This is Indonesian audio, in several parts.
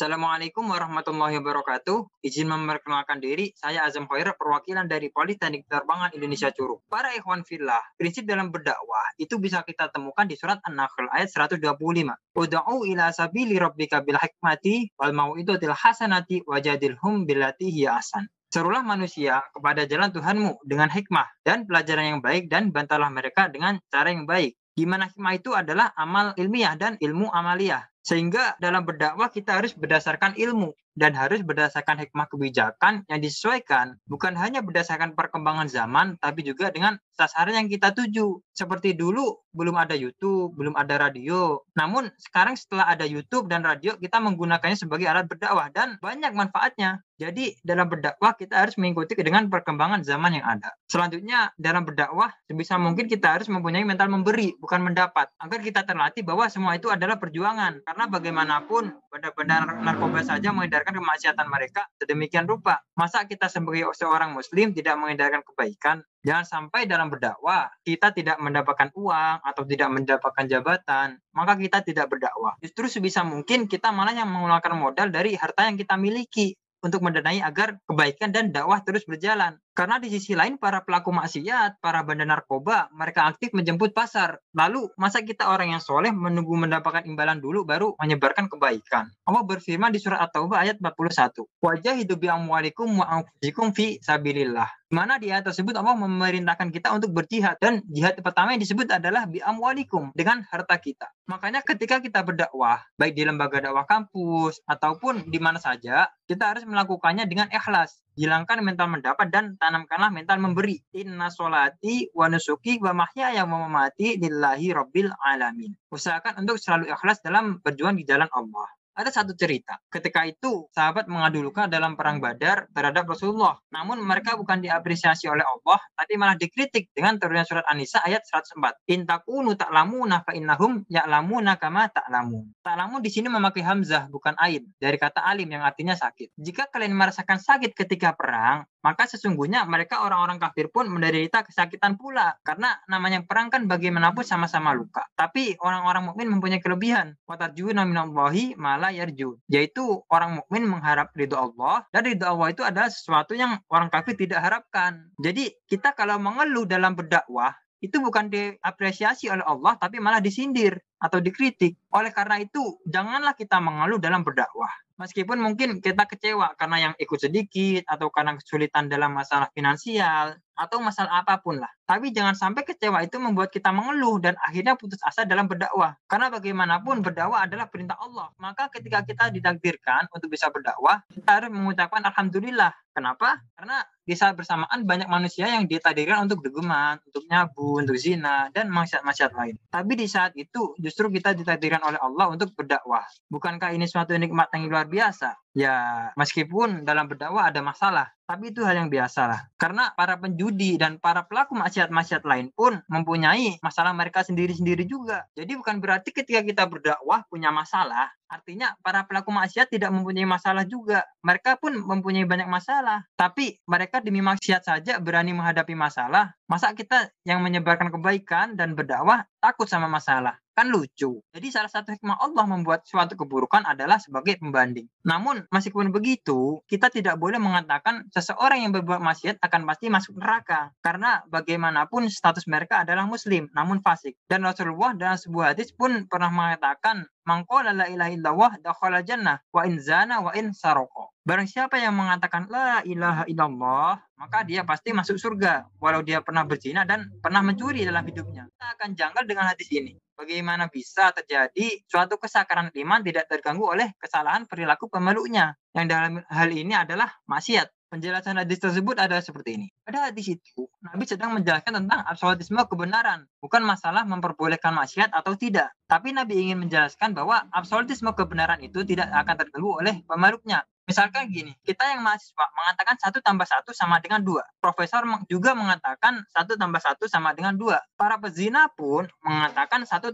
Assalamualaikum warahmatullahi wabarakatuh. Izin memperkenalkan diri, saya Azam Khairah, perwakilan dari Politeknik Penerbangan Indonesia Curug. Para ikhwan fillah, prinsip dalam berdakwah itu bisa kita temukan di surat An-Nahl ayat 125. Ud'u ila sabili rabbika bil hikmati wal mau'izatil hasanati wajadilhum billati hiya ahsan. Serulah manusia kepada jalan Tuhanmu dengan hikmah dan pelajaran yang baik dan bantalah mereka dengan cara yang baik. Di mana hikmah itu adalah amal ilmiah dan ilmu amaliyah. Sehingga dalam berdakwah kita harus berdasarkan ilmu dan harus berdasarkan hikmah kebijakan yang disesuaikan, bukan hanya berdasarkan perkembangan zaman, tapi juga dengan sasaran yang kita tuju. Seperti dulu belum ada YouTube, belum ada radio. Namun sekarang setelah ada YouTube dan radio, kita menggunakannya sebagai alat berdakwah dan banyak manfaatnya. Jadi dalam berdakwah kita harus mengikuti dengan perkembangan zaman yang ada. Selanjutnya dalam berdakwah sebisa mungkin kita harus mempunyai mental memberi, bukan mendapat, agar kita terlatih bahwa semua itu adalah perjuangan. Karena bagaimanapun benar-benar narkoba saja mengedarkan kemaksiatan mereka sedemikian rupa. Masa kita sebagai seorang muslim tidak mengedarkan kebaikan? Jangan sampai dalam berdakwah kita tidak mendapatkan uang atau tidak mendapatkan jabatan, maka kita tidak berdakwah. Justru sebisa mungkin kita malah yang mengeluarkan modal dari harta yang kita miliki untuk mendanai agar kebaikan dan dakwah terus berjalan. Karena di sisi lain para pelaku maksiat, para bandar narkoba, mereka aktif menjemput pasar. Lalu masa kita orang yang soleh menunggu mendapatkan imbalan dulu baru menyebarkan kebaikan. Allah berfirman di surat At-Taubah ayat 41. Wajahidu bi amwalikum wa anfusikum fi sabilillah. Di mana di ayat tersebut Allah memerintahkan kita untuk berjihad, dan jihad pertama yang disebut adalah bi amwalikum, dengan harta kita. Makanya ketika kita berdakwah, baik di lembaga dakwah kampus ataupun di mana saja, kita harus melakukannya dengan ikhlas. Hilangkan mental mendapat dan tanamkanlah mental memberi. Inna sholati wa nusuki wa mahyaya wa mamati lillahi rabbil alamin. Usahakan untuk selalu ikhlas dalam berjuang di jalan Allah. Ada satu cerita. Ketika itu, sahabat mengadu luka dalam perang Badar terhadap Rasulullah. Namun mereka bukan diapresiasi oleh Allah, tapi malah dikritik dengan turunnya surat An-Nisa ayat 104. In takunu ta'lamuna fa innahum ya'lamuna kama ta'lamun. Ta'lamun di sini memakai hamzah, bukan ain, dari kata alim yang artinya sakit. Jika kalian merasakan sakit ketika perang, maka sesungguhnya mereka orang-orang kafir pun menderita kesakitan pula. Karena namanya perang kan bagaimanapun sama-sama luka. Tapi orang-orang mukmin mempunyai kelebihan. Wa tarjuna minallahi ma la yarjun. Yaitu orang mukmin mengharap ridho Allah, dan ridho Allah itu adalah sesuatu yang orang kafir tidak harapkan. Jadi kita kalau mengeluh dalam berdakwah, itu bukan diapresiasi oleh Allah, tapi malah disindir atau dikritik. Oleh karena itu, janganlah kita mengeluh dalam berdakwah. Meskipun mungkin kita kecewa karena yang ikut sedikit, atau karena kesulitan dalam masalah finansial, atau masalah apapun lah. Tapi jangan sampai kecewa itu membuat kita mengeluh dan akhirnya putus asa dalam berdakwah. Karena bagaimanapun berdakwah adalah perintah Allah. Maka ketika kita ditakdirkan untuk bisa berdakwah, kita harus mengucapkan Alhamdulillah. Kenapa? Karena di saat bersamaan banyak manusia yang ditakdirkan untuk degeman, untuk nyabu, untuk zina, dan maksiat-maksiat lain. Tapi di saat itu justru kita ditakdirkan oleh Allah untuk berdakwah. Bukankah ini suatu nikmat yang luar biasa? Ya, meskipun dalam berdakwah ada masalah, tapi itu hal yang biasa lah. Karena para penjudi dan para pelaku maksiat-maksiat lain pun mempunyai masalah mereka sendiri-sendiri juga. Jadi bukan berarti ketika kita berdakwah punya masalah, artinya para pelaku maksiat tidak mempunyai masalah juga. Mereka pun mempunyai banyak masalah. Tapi mereka demi maksiat saja berani menghadapi masalah. Masa kita yang menyebarkan kebaikan dan berdakwah takut sama masalah? Kan lucu. Jadi salah satu hikmah Allah membuat suatu keburukan adalah sebagai pembanding. Namun meskipun begitu, kita tidak boleh mengatakan seseorang yang berbuat maksiat akan pasti masuk neraka. Karena bagaimanapun status mereka adalah muslim, namun fasik. Dan Rasulullah dalam sebuah hadis pun pernah mengatakan, man qala la ilaha illallah dakhala jannah wa in zana wa in sarqa. Barang siapa yang mengatakan la ilaha illallah, maka dia pasti masuk surga walau dia pernah berzina dan pernah mencuri dalam hidupnya. Kita akan janggal dengan hadis ini. Bagaimana bisa terjadi suatu kesakaran iman tidak terganggu oleh kesalahan perilaku pemeluknya, yang dalam hal ini adalah maksiat. Penjelasan hadis tersebut adalah seperti ini. Pada hadis itu, Nabi sedang menjelaskan tentang absolutisme kebenaran, bukan masalah memperbolehkan maksiat atau tidak. Tapi Nabi ingin menjelaskan bahwa absolutisme kebenaran itu tidak akan terganggu oleh pemeluknya. Misalkan gini, kita yang mahasiswa mengatakan 1+1 sama dengan 2. Profesor juga mengatakan 1+1 sama dengan 2. Para pezina pun mengatakan 1+1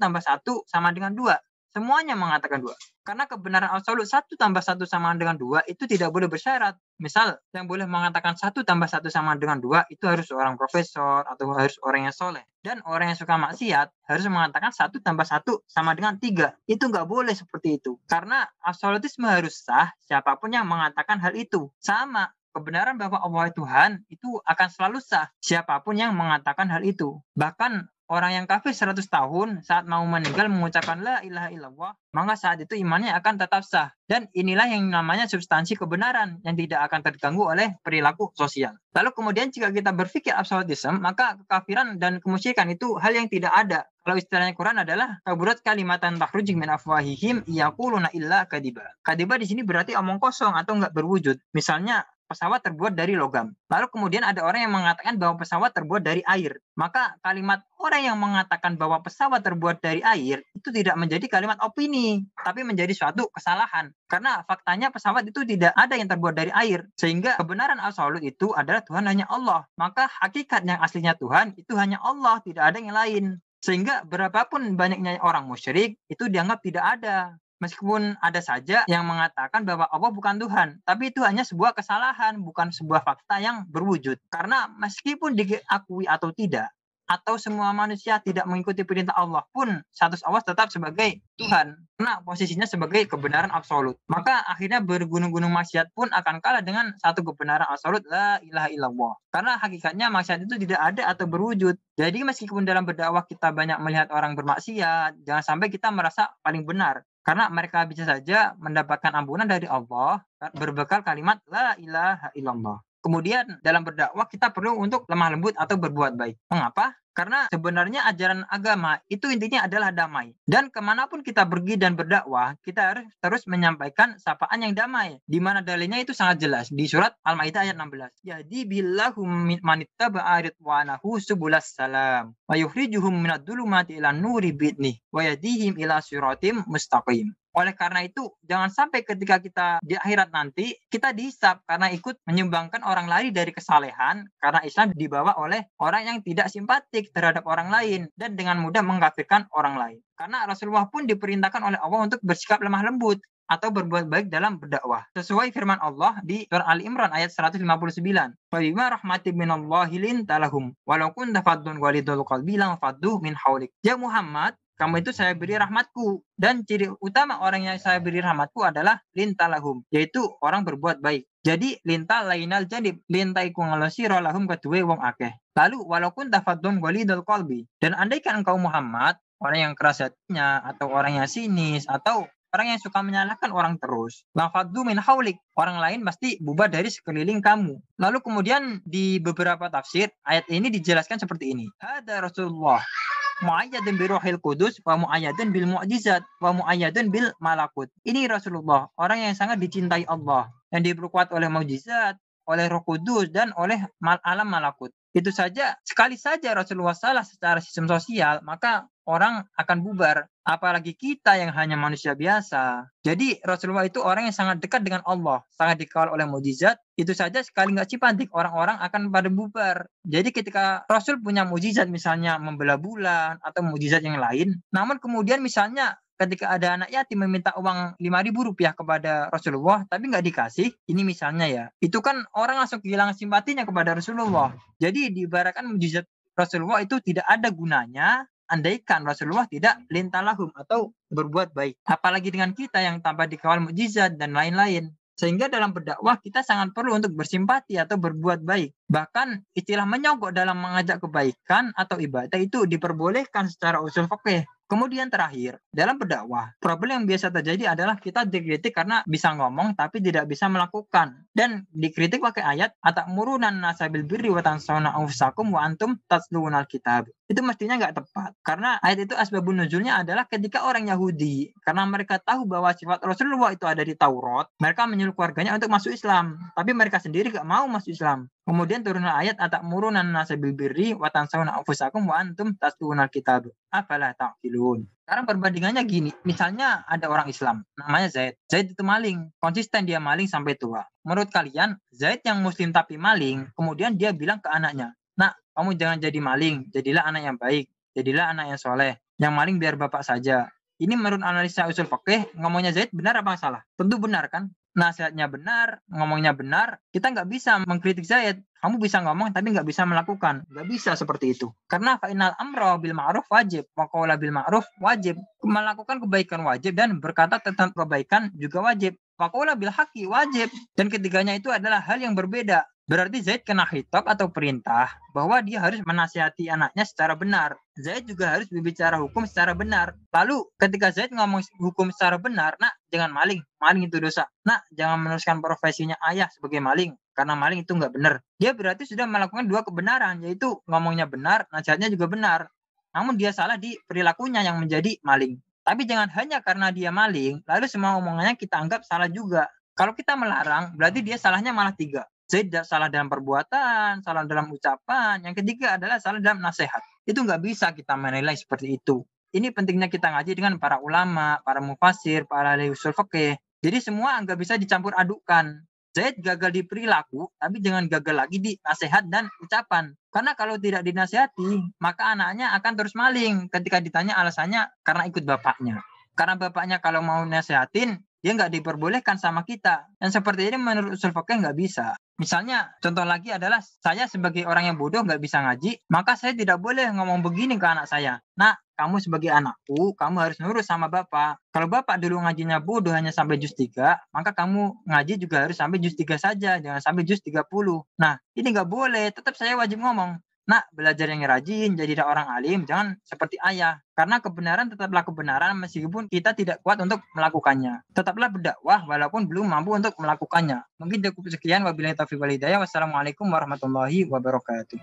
sama dengan 2. Semuanya mengatakan 2. Karena kebenaran absolut 1 tambah 1 sama dengan 2 itu tidak boleh bersyarat. Misal, yang boleh mengatakan 1 tambah 1 sama dengan 2 itu harus seorang profesor atau harus orang yang soleh. Dan orang yang suka maksiat harus mengatakan 1 tambah 1 sama dengan 3. Itu nggak boleh seperti itu. Karena absolutisme harus sah siapapun yang mengatakan hal itu. Sama, kebenaran bahwa Allah Tuhan itu akan selalu sah siapapun yang mengatakan hal itu. Bahkan orang yang kafir 100 tahun saat mau meninggal mengucapkan la ilaha illallah, maka saat itu imannya akan tetap sah. Dan inilah yang namanya substansi kebenaran yang tidak akan terganggu oleh perilaku sosial. Lalu kemudian jika kita berpikir absolutisme, maka kekafiran dan kemusyrikan itu hal yang tidak ada. Kalau istilahnya Quran adalah kaburat kalimatan takhruj min afwahihim yaquluna illa kadiba. Kadiba di sini berarti omong kosong atau enggak berwujud. Misalnya pesawat terbuat dari logam. Lalu kemudian ada orang yang mengatakan bahwa pesawat terbuat dari air. Maka kalimat orang yang mengatakan bahwa pesawat terbuat dari air itu tidak menjadi kalimat opini, tapi menjadi suatu kesalahan. Karena faktanya pesawat itu tidak ada yang terbuat dari air. Sehingga kebenaran absolut itu adalah Tuhan hanya Allah. Maka hakikat yang aslinya Tuhan itu hanya Allah, tidak ada yang lain. Sehingga berapapun banyaknya orang musyrik itu dianggap tidak ada. Meskipun ada saja yang mengatakan bahwa Allah bukan Tuhan, tapi itu hanya sebuah kesalahan, bukan sebuah fakta yang berwujud. Karena meskipun diakui atau tidak, atau semua manusia tidak mengikuti perintah Allah pun, status Allah tetap sebagai Tuhan. Karena posisinya sebagai kebenaran absolut. Maka akhirnya bergunung-gunung maksiat pun akan kalah dengan satu kebenaran absolut, la ilaha illallah. Karena hakikatnya maksiat itu tidak ada atau berwujud. Jadi meskipun dalam berdakwah kita banyak melihat orang bermaksiat, jangan sampai kita merasa paling benar. Karena mereka bisa saja mendapatkan ampunan dari Allah berbekal kalimat la ilaha illallah. Kemudian dalam berdakwah kita perlu untuk lemah lembut atau berbuat baik. Mengapa? Karena sebenarnya ajaran agama itu intinya adalah damai. Dan kemanapun kita pergi dan berdakwah, kita harus terus menyampaikan sapaan yang damai. Di mana dalilnya itu sangat jelas. Di surat Al-Ma'idah ayat 16. Jadi billahum manittaba'a ridwanahu subulas salam. Wa yukhrijuhum minadh-dhulumati ilan nuri bi'nih. Wa yadihim ila siratim mustaqim. Oleh karena itu, jangan sampai ketika kita di akhirat nanti, kita dihisab karena ikut menyumbangkan orang lain dari kesalehan, karena Islam dibawa oleh orang yang tidak simpatik terhadap orang lain, dan dengan mudah mengkafirkan orang lain. Karena Rasulullah pun diperintahkan oleh Allah untuk bersikap lemah lembut, atau berbuat baik dalam berdakwah. Sesuai firman Allah di surah Ali Imran ayat 159. Wa bima rahmatin minallahi lintalahum walau kunta faddun ghalidul qalbi lam faddu min haulik. Ya Muhammad, kamu itu saya beri rahmatku, dan ciri utama orang yang saya beri rahmatku adalah lintalahum, yaitu orang berbuat baik. Jadi lintal lainal janib, lintai ku ngalosiro lahum kedua wong akeh. Lalu walaupun tafadun ghalidul qalbi, dan andaikan engkau Muhammad orang yang keras hatinya atau orang yang sinis atau orang yang suka menyalahkan orang terus, lafaddu min haulik, orang lain pasti bubar dari sekeliling kamu. Lalu kemudian di beberapa tafsir ayat ini dijelaskan seperti ini. Hada Rasulullah mu'ayyadun bi ruhil qudus wa mu'ayyadun bil mu'jizat wa mu'ayyadun bil malakut. Ini Rasulullah, orang yang sangat dicintai Allah, yang diperkuat oleh mukjizat, oleh Roh Kudus dan oleh alam malakut. Itu saja, sekali saja Rasulullah salah secara sistem sosial, maka orang akan bubar. Apalagi kita yang hanya manusia biasa. Jadi Rasulullah itu orang yang sangat dekat dengan Allah, sangat dikawal oleh mukjizat. Itu saja sekali nggak cipantik, orang-orang akan pada bubar. Jadi ketika Rasul punya mukjizat, misalnya membelah bulan atau mukjizat yang lain, namun kemudian misalnya ketika ada anak yatim meminta uang Rp5.000 kepada Rasulullah, tapi nggak dikasih, ini misalnya ya, itu kan orang langsung kehilangan simpatinya kepada Rasulullah. Jadi diibaratkan mukjizat Rasulullah itu tidak ada gunanya andaikan Rasulullah tidak lintalahum atau berbuat baik. Apalagi dengan kita yang tanpa dikawal mukjizat dan lain-lain. Sehingga dalam berdakwah kita sangat perlu untuk bersimpati atau berbuat baik. Bahkan istilah menyogok dalam mengajak kebaikan atau ibadah itu diperbolehkan secara usul fikih. Kemudian terakhir, dalam berdakwah, problem yang biasa terjadi adalah kita dikritik karena bisa ngomong tapi tidak bisa melakukan. Dan dikritik pakai ayat, atamuruna an-nasa bil birri wa tansawna anfusakum wa antum tatlunal kitab. Itu mestinya nggak tepat. Karena ayat itu asbabun nuzulnya adalah ketika orang Yahudi, karena mereka tahu bahwa sifat Rasulullah itu ada di Taurat, mereka menyuruh keluarganya untuk masuk Islam. Tapi mereka sendiri nggak mau masuk Islam. Kemudian turunlah ayat atamuruna an-nasa bil birri wa tansawna anfusakum wa antum tatlunal kitab. Apalah ta'qilun. Sekarang perbandingannya gini, misalnya ada orang Islam, namanya Zaid. Zaid itu maling, konsisten dia maling sampai tua. Menurut kalian, Zaid yang muslim tapi maling, kemudian dia bilang ke anaknya, "Nak, kamu jangan jadi maling, jadilah anak yang baik, jadilah anak yang soleh. Yang maling biar bapak saja." Ini menurut analisa usul fikih, ngomongnya Zaid benar apa salah? Tentu benar kan? Nasihatnya benar, ngomongnya benar, kita nggak bisa mengkritik Zaid. Kamu bisa ngomong tapi nggak bisa melakukan. Nggak bisa seperti itu. Karena fa'inal amro bil ma'ruf wajib. Wa qawla bil ma'ruf wajib. Melakukan kebaikan wajib dan berkata tentang kebaikan juga wajib. Wa qawla bil haqqi wajib. Dan ketiganya itu adalah hal yang berbeda. Berarti Zaid kena khitab atau perintah bahwa dia harus menasihati anaknya secara benar. Zaid juga harus berbicara hukum secara benar. Lalu ketika Zaid ngomong hukum secara benar, nak jangan maling, maling itu dosa. Nak jangan meneruskan profesinya ayah sebagai maling, karena maling itu nggak benar. Dia berarti sudah melakukan dua kebenaran, yaitu ngomongnya benar, nasihatnya juga benar. Namun dia salah di perilakunya yang menjadi maling. Tapi jangan hanya karena dia maling, lalu semua omongannya kita anggap salah juga. Kalau kita melarang, berarti dia salahnya malah tiga. Zaid salah dalam perbuatan, salah dalam ucapan. Yang ketiga adalah salah dalam nasihat. Itu nggak bisa kita menilai seperti itu. Ini pentingnya kita ngaji dengan para ulama, para mufasir, para ahli usul fikih. Jadi semua nggak bisa dicampur adukkan. Zaid gagal di perilaku, tapi jangan gagal lagi di nasihat dan ucapan. Karena kalau tidak dinasihati, maka anaknya akan terus maling ketika ditanya alasannya karena ikut bapaknya. Karena bapaknya kalau mau nasihatin, dia nggak diperbolehkan sama kita. Dan seperti ini menurut usul fikih nggak bisa. Misalnya, contoh lagi adalah saya sebagai orang yang bodoh nggak bisa ngaji, maka saya tidak boleh ngomong begini ke anak saya. Nah, kamu sebagai anakku, kamu harus nurut sama bapak. Kalau bapak dulu ngajinya bodoh hanya sampai juz 3, maka kamu ngaji juga harus sampai juz 3 saja, jangan sampai juz 30. Nah, ini nggak boleh, tetap saya wajib ngomong. Nak, belajar yang rajin, jadilah orang alim, jangan seperti ayah. Karena kebenaran tetaplah kebenaran meskipun kita tidak kuat untuk melakukannya. Tetaplah berdakwah walaupun belum mampu untuk melakukannya. Mungkin cukup sekian. Wabillahi taufiq wal hidayah. Wassalamualaikum warahmatullahi wabarakatuh.